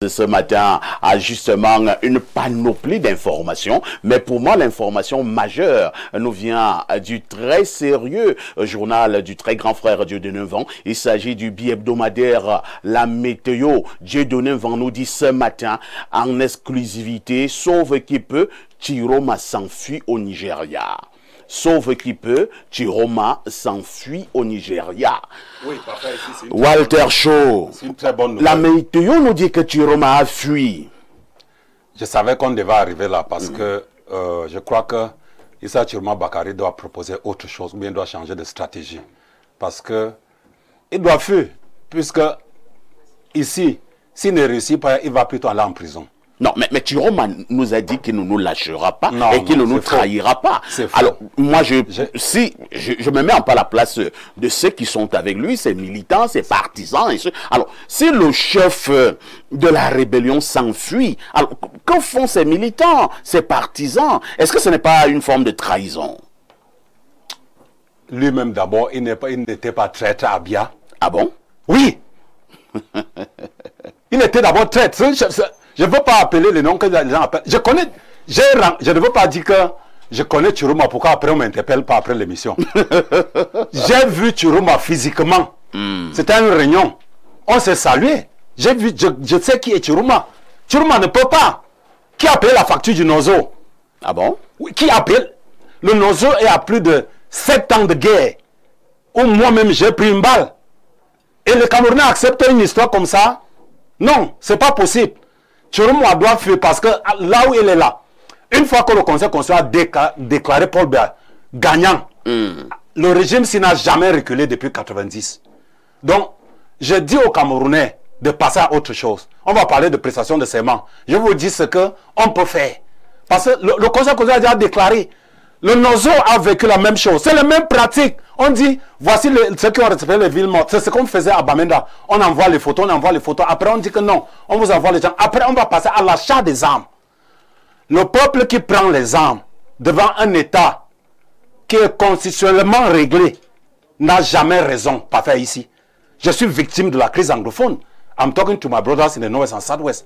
Ce matin a justement une panoplie d'informations, mais pour moi l'information majeure nous vient du très sérieux journal du très grand frère Dieudonné Mvon. Il s'agit du bi-hebdomadaire La Météo. Dieudonné Mvon nous dit ce matin en exclusivité, sauve qui peut, Chiroma s'enfuit au Nigeria. Sauve qui peut, Chiroma s'enfuit au Nigeria. Oui, parfait. Walter Shaw, c'est une très bonne nouvelle. La Météo nous dit que Chiroma a fui. Je savais qu'on devait arriver là parce que je crois que Issa Chiroma Bakari doit proposer autre chose ou bien doit changer de stratégie. Parce que il doit fuir, puisque ici, s'il ne réussit pas, il va plutôt aller en prison. Non, mais Chiroma nous a dit qu'il ne nous lâchera pas et qu'il ne nous faux. trahira pas. Alors, moi, je me mets un peu à la place de ceux qui sont avec lui, ses militants, ses partisans. Alors, si le chef de la rébellion s'enfuit, alors, que font ses militants, ses partisans? Est-ce que ce n'est pas une forme de trahison? Lui-même, d'abord, il n'était pas traître à Abia. Ah bon? Oui. Il était d'abord traître. Je ne veux pas appeler les noms que les gens appellent. Je ne veux pas dire que je connais Chiroma. Pourquoi après on ne m'interpelle pas après l'émission? J'ai vu Chiroma physiquement. C'était une réunion. On s'est salué. Je sais qui est Chiroma. Chiroma ne peut pas. Qui a payé la facture du Nozo? Ah bon? Oui, qui a payé? Le Nozo est à plus de 7 ans de guerre. Où moi-même j'ai pris une balle. Et le Camerounais accepte une histoire comme ça? Non, c'est pas possible. Chiroma doit fuir parce que là où il est là, une fois que le Conseil constitutionnel a déclaré Paul Biya gagnant, le régime s'y n'a jamais reculé depuis 90. Donc, je dis aux Camerounais de passer à autre chose. On va parler de prestation de serment. Je vous dis ce qu'on peut faire. Parce que le Conseil constitutionnel a déclaré. Le Nozo a vécu la même chose. C'est la même pratique. On dit, voici ceux qui ont respecté les villes mortes. C'est ce qu'on faisait à Bamenda. On envoie les photos, on envoie les photos. Après, on dit que non, on vous envoie les gens. Après, on va passer à l'achat des armes. Le peuple qui prend les armes devant un État qui est constitutionnellement réglé n'a jamais raison, pas faire ici. Je suis victime de la crise anglophone. I'm talking to my brothers in the North and Southwest.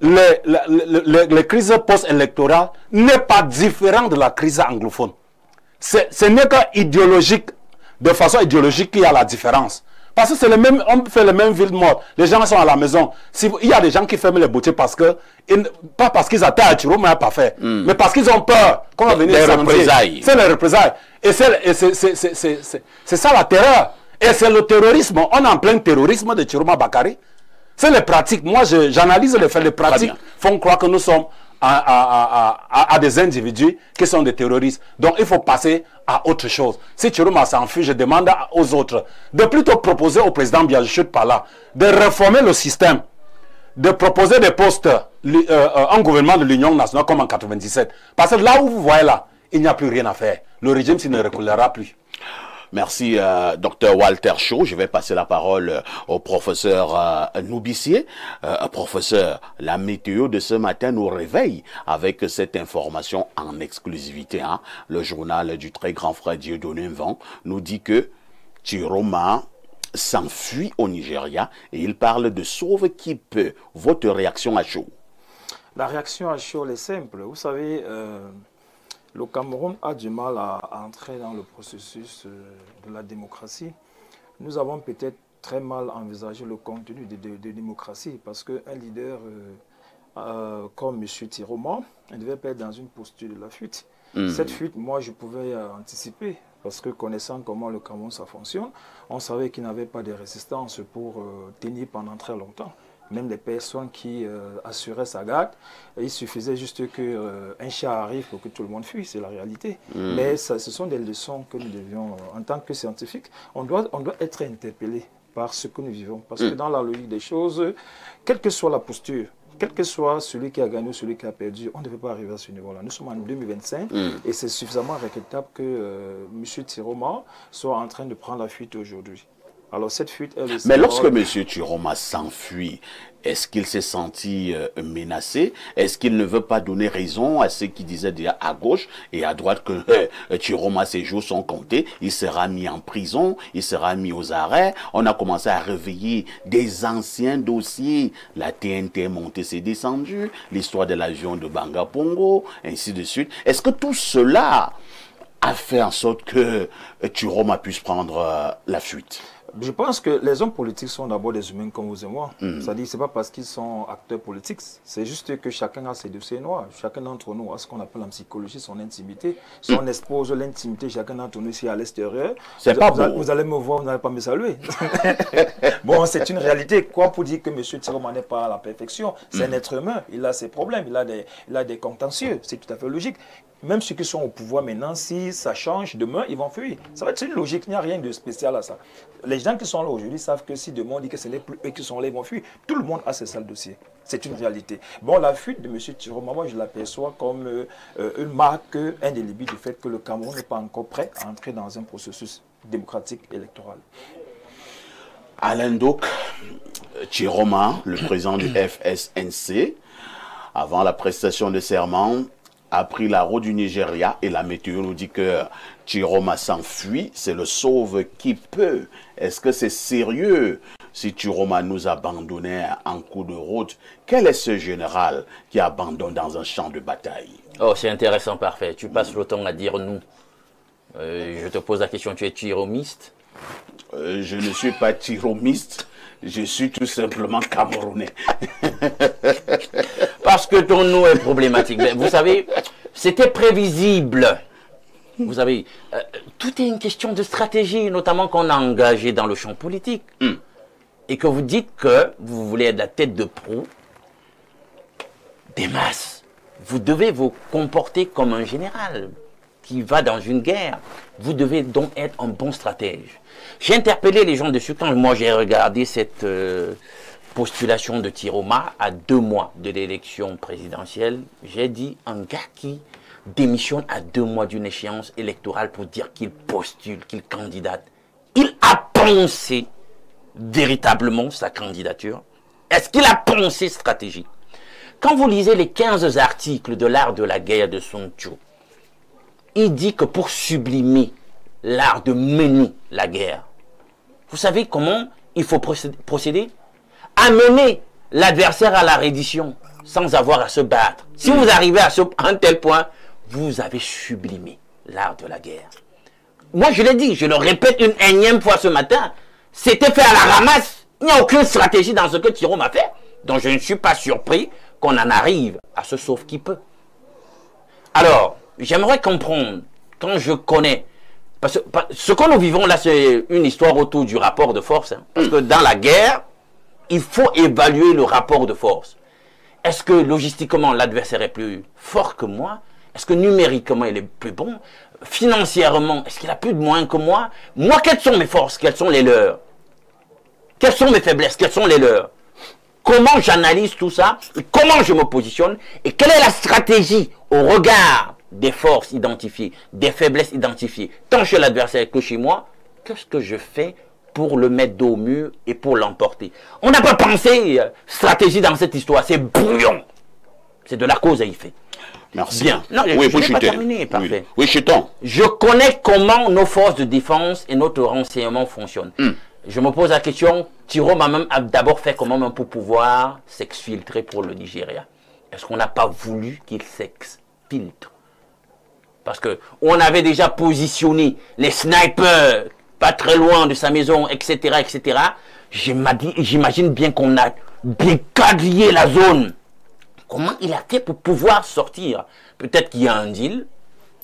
Les crises post-électorales n'est pas différent de la crise anglophone. Ce n'est qu'idéologique, de façon idéologique qu'il y a la différence. Parce que c'est le même, on fait les mêmes villes mortes. Les gens sont à la maison. Il y a des gens qui ferment les boutiques parce que, pas parce qu'ils attendent à Chiroma, pas fait, mais parce qu'ils ont peur. Qu'on va venir les représailles. C'est les représailles. Et c'est ça la terreur. Et c'est le terrorisme. On est en plein terrorisme de Chiroma Bakari. C'est les pratiques. Moi, j'analyse les faits. Les pratiques font croire que nous sommes à des individus qui sont des terroristes. Donc, il faut passer à autre chose. Si Chiroma s'enfuit, je demande aux autres de plutôt proposer au président Biya, je chute par là, de réformer le système, de proposer des postes en gouvernement de l'Union nationale comme en 97. Parce que là où vous voyez là, il n'y a plus rien à faire. Le régime s'il ne reculera plus. Merci, Dr Walter Shaw. Je vais passer la parole au professeur Noubissier. Professeur, la météo de ce matin nous réveille avec cette information en exclusivité. Hein. Le journal du très grand frère Dieudonné Mvon nous dit que Chiroma s'enfuit au Nigeria et il parle de sauve qui peut. Votre réaction à chaud? La réaction à chaud est simple. Vous savez... le Cameroun a du mal à entrer dans le processus de la démocratie. Nous avons peut-être très mal envisagé le contenu de démocratie parce qu'un leader comme M. Chiroma, il devait pas être dans une posture de la fuite. Cette fuite, moi, je pouvais anticiper parce que connaissant comment le Cameroun ça fonctionne, on savait qu'il n'avait pas de résistance pour tenir pendant très longtemps. Même les personnes qui assuraient sa garde, il suffisait juste qu'un chat arrive pour que tout le monde fuit, c'est la réalité. Mais ce sont des leçons que nous devions, en tant que scientifiques, on doit être interpellé par ce que nous vivons. Parce que dans la logique des choses, quelle que soit la posture, quel que soit celui qui a gagné ou celui qui a perdu, on ne devait pas arriver à ce niveau-là. Nous sommes en 2025 et c'est suffisamment regrettable que M. Chiroma soit en train de prendre la fuite aujourd'hui. Alors cette fuite est le Mais symbole... lorsque M. Chiroma s'enfuit, est-ce qu'il s'est senti menacé? Est-ce qu'il ne veut pas donner raison à ceux qui disaient déjà à gauche et à droite que Chiroma, ses jours sont comptés, il sera mis en prison, il sera mis aux arrêts? On a commencé à réveiller des anciens dossiers. La TNT est montée, c'est descendu, l'histoire de l'avion de Banga Pongo, ainsi de suite. Est-ce que tout cela a fait en sorte que Chiroma puisse prendre la fuite? Je pense que les hommes politiques sont d'abord des humains comme vous et moi. C'est-à-dire, ce n'est pas parce qu'ils sont acteurs politiques. C'est juste que chacun a ses dossiers noirs. Chacun d'entre nous a ce qu'on appelle en psychologie son intimité. Si on expose l'intimité, chacun d'entre nous ici à l'extérieur, vous allez me voir, vous n'allez pas me saluer. Bon, c'est une réalité. Quoi pour dire que M. Chiroma n'est pas à la perfection? C'est un être humain. Il a ses problèmes, il a des contentieux. C'est tout à fait logique. Même ceux qui sont au pouvoir maintenant, si ça change, demain, ils vont fuir. Ça va être une logique, il n'y a rien de spécial à ça. Les gens qui sont là aujourd'hui savent que si demain on dit que ce n'est plus eux qui sont là, ils vont fuir. Tout le monde a ses sales dossiers. C'est une réalité. Bon, la fuite de M. Chiroma, moi je l'aperçois comme une marque indélébile du fait que le Cameroun n'est pas encore prêt à entrer dans un processus démocratique électoral. Alain Doc, Chiroma, le président du FSNC, avant la prestation de serment, a pris la route du Nigeria et la météo nous dit que Chiroma s'enfuit, c'est le sauve qui peut. Est-ce que c'est sérieux si Chiroma nous abandonnait en cours de route? Quel est ce général qui abandonne dans un champ de bataille? Oh, c'est intéressant, parfait. Tu passes le temps à dire nous. Je te pose la question, tu es chiromiste? Je ne suis pas chiromiste. Je suis tout simplement camerounais. Parce que ton nom est problématique. Mais vous savez, c'était prévisible. Vous savez, tout est une question de stratégie, notamment qu'on a engagé dans le champ politique. Et que vous dites que vous voulez être la tête de proue des masses. Vous devez vous comporter comme un général qui va dans une guerre. Vous devez donc être un bon stratège. J'ai interpellé les gens dessus quand moi j'ai regardé cette postulation de Chiroma à 2 mois de l'élection présidentielle. J'ai dit un gars qui démissionne à 2 mois d'une échéance électorale pour dire qu'il postule, qu'il candidate. Il a pensé véritablement sa candidature? Est-ce qu'il a pensé stratégie? Quand vous lisez les 15 articles de l'art de la guerre de Sun Tzu, il dit que pour sublimer l'art de mener la guerre, vous savez comment il faut procéder? Amener l'adversaire à la reddition sans avoir à se battre. Si vous arrivez à un tel point, vous avez sublimé l'art de la guerre. Moi, je l'ai dit, je le répète une énième fois ce matin, c'était fait à la ramasse. Il n'y a aucune stratégie dans ce que Chiroma a fait. Donc, je ne suis pas surpris qu'on en arrive à ce sauve qui peut. Alors, j'aimerais comprendre, quand je connais, parce que ce que nous vivons là, c'est une histoire autour du rapport de force. Hein, parce que dans la guerre, il faut évaluer le rapport de force. Est-ce que logistiquement, l'adversaire est plus fort que moi? Est-ce que numériquement, il est plus bon? Financièrement, est-ce qu'il a plus de moyens que moi? Moi, quelles sont mes forces? Quelles sont les leurs? Quelles sont mes faiblesses? Quelles sont les leurs? Comment j'analyse tout ça? Et comment je me positionne? Et quelle est la stratégie au regard des forces identifiées, des faiblesses identifiées, tant chez l'adversaire que chez moi? Qu'est-ce que je fais pour le mettre dos au mur et pour l'emporter? On n'a pas pensé stratégie dans cette histoire, c'est brouillon. C'est de la cause à effet. Merci. Bien. Non, oui, je n'ai pas terminé, parfait. Oui, Chiton. Je connais comment nos forces de défense et notre renseignement fonctionnent. Je me pose la question, Chiroma même a d'abord fait comment pour pouvoir s'exfiltrer pour le Nigeria? Est-ce qu'on n'a pas voulu qu'il s'exfiltre? Parce qu'on avait déjà positionné les snipers pas très loin de sa maison, etc., etc. J'imagine bien qu'on a bien quadrillé la zone. Comment il a fait pour pouvoir sortir? Peut-être qu'il y a un deal,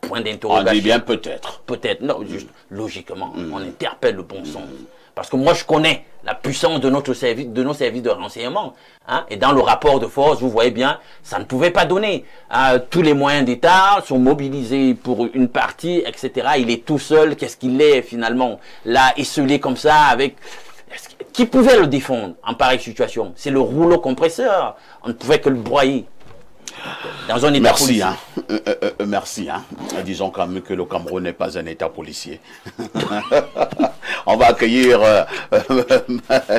point d'interrogation. On dit bien peut-être. Peut-être, non, juste logiquement, on interpelle le bon sens. Parce que moi, je connais la puissance de nos services de renseignement. Hein, et dans le rapport de force, vous voyez bien, ça ne pouvait pas donner. Tous les moyens d'État sont mobilisés pour une partie, etc. Il est tout seul. Qu'est-ce qu'il est finalement? Là, esselé comme ça, avec... Qui pouvait le défendre en pareille situation? C'est le rouleau compresseur. On ne pouvait que le broyer. Dans un état policier. Merci. Disons quand même que le Cameroun n'est pas un état policier. On va accueillir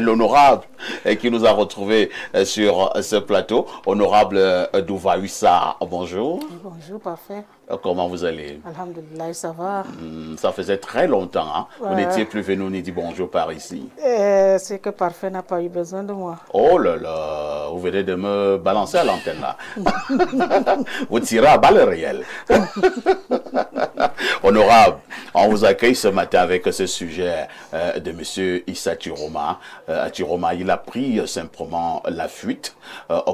l'honorable qui nous a retrouvés sur ce plateau. Honorable Douva Huissa, bonjour. Bonjour, parfait. Comment vous allez? Alhamdulillah, ça va. Ça faisait très longtemps, hein? Vous n'étiez plus venu ni dit bonjour par ici. C'est que Parfait n'a pas eu besoin de moi. Oh là là, vous venez de me balancer à l'antenne là. Vous tirez à balles réelles. Honorable, on vous accueille ce matin avec ce sujet de M. Issa Chiroma. Chiroma, il a pris simplement la fuite.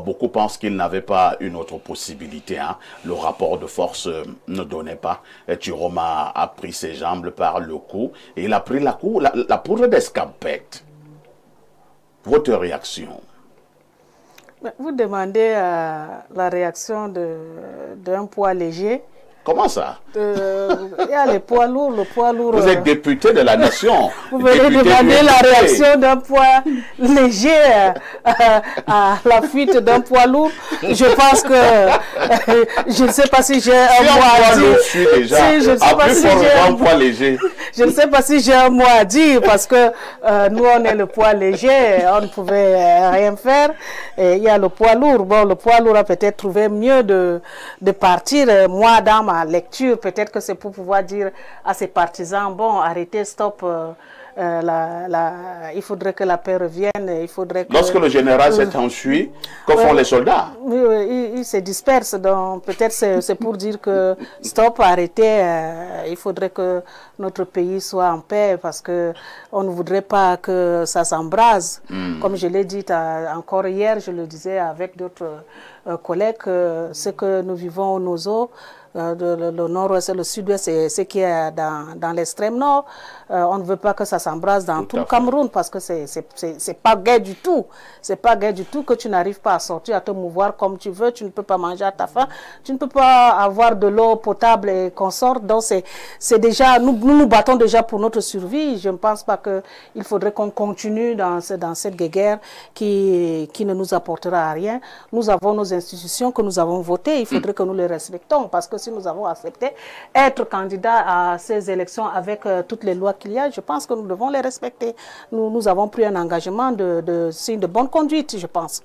Beaucoup pensent qu'il n'avait pas une autre possibilité. Hein. Le rapport de force ne donnait pas. Chiroma a pris ses jambes par le cou et il a pris la poudre d'escampette. Votre réaction? Vous demandez la réaction d'un poids léger. Comment ça? Il y a les poids lourds, le poids lourd. Vous êtes député de la nation. Vous venez demander la réaction d'un poids léger à la fuite d'un poids lourd. Je pense que je ne sais pas si j'ai un mot à dire. Je ne sais pas si j'ai un poids léger. Je ne sais pas si j'ai un mot à dire parce que nous on est le poids léger, on ne pouvait rien faire. Et il y a le poids lourd. Bon, le poids lourd a peut-être trouvé mieux de partir. Moi, dans ma lecture, peut-être que c'est pour pouvoir dire à ses partisans, bon, arrêtez, stop, il faudrait que la paix revienne, il faudrait que... Lorsque le général s'est enfui, que font les soldats? Ils se dispersent, donc peut-être c'est pour dire que stop, arrêtez, il faudrait que notre pays soit en paix parce que on ne voudrait pas que ça s'embrase. Comme je l'ai dit encore hier, je le disais avec d'autres collègues, ce que nous vivons au Nozo, le nord-ouest et le sud-ouest, c'est ce qui est dans l'extrême nord. On ne veut pas que ça s'embrase dans tout le Cameroun parce que c'est pas gai du tout. C'est pas gai du tout que tu n'arrives pas à sortir, à te mouvoir comme tu veux. Tu ne peux pas manger à ta faim. Tu ne peux pas avoir de l'eau potable et consort. Donc c'est déjà, nous battons déjà pour notre survie. Je ne pense pas qu'il faudrait qu'on continue dans cette guerre qui ne nous apportera à rien. Nous avons nos institutions que nous avons votées. Il faudrait que nous les respectons parce que si nous avons accepté être candidat à ces élections avec toutes les lois qu'il y a, je pense que nous devons les respecter. Nous avons pris un engagement de signe de bonne conduite, je pense,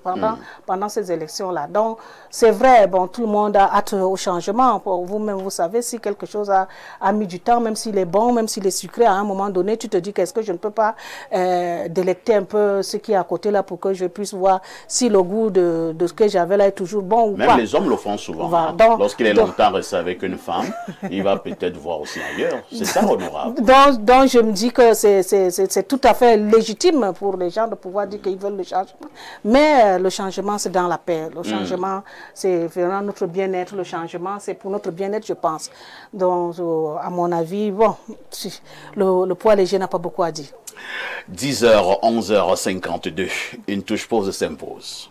pendant ces élections-là. Donc, c'est vrai, bon, tout le monde a hâte au changement. Vous-même, vous savez, si quelque chose a mis du temps, même s'il est bon, même s'il est sucré, à un moment donné, tu te dis qu'est-ce que je ne peux pas délecter un peu ce qui est à côté là pour que je puisse voir si le goût de ce que j'avais là est toujours bon ou pas. Même les hommes le font souvent. Hein. Lorsqu'il est longtemps resté avec une femme, il va peut-être voir aussi ailleurs. C'est ça, honorable. Donc, je me dis que c'est tout à fait légitime pour les gens de pouvoir dire qu'ils veulent le changement. Mais le changement, c'est dans la paix. Le changement, c'est vraiment notre bien-être. Le changement, c'est pour notre bien-être, je pense. Donc, à mon avis, bon, le poids léger n'a pas beaucoup à dire. 10h, 11h52, une touche pause s'impose.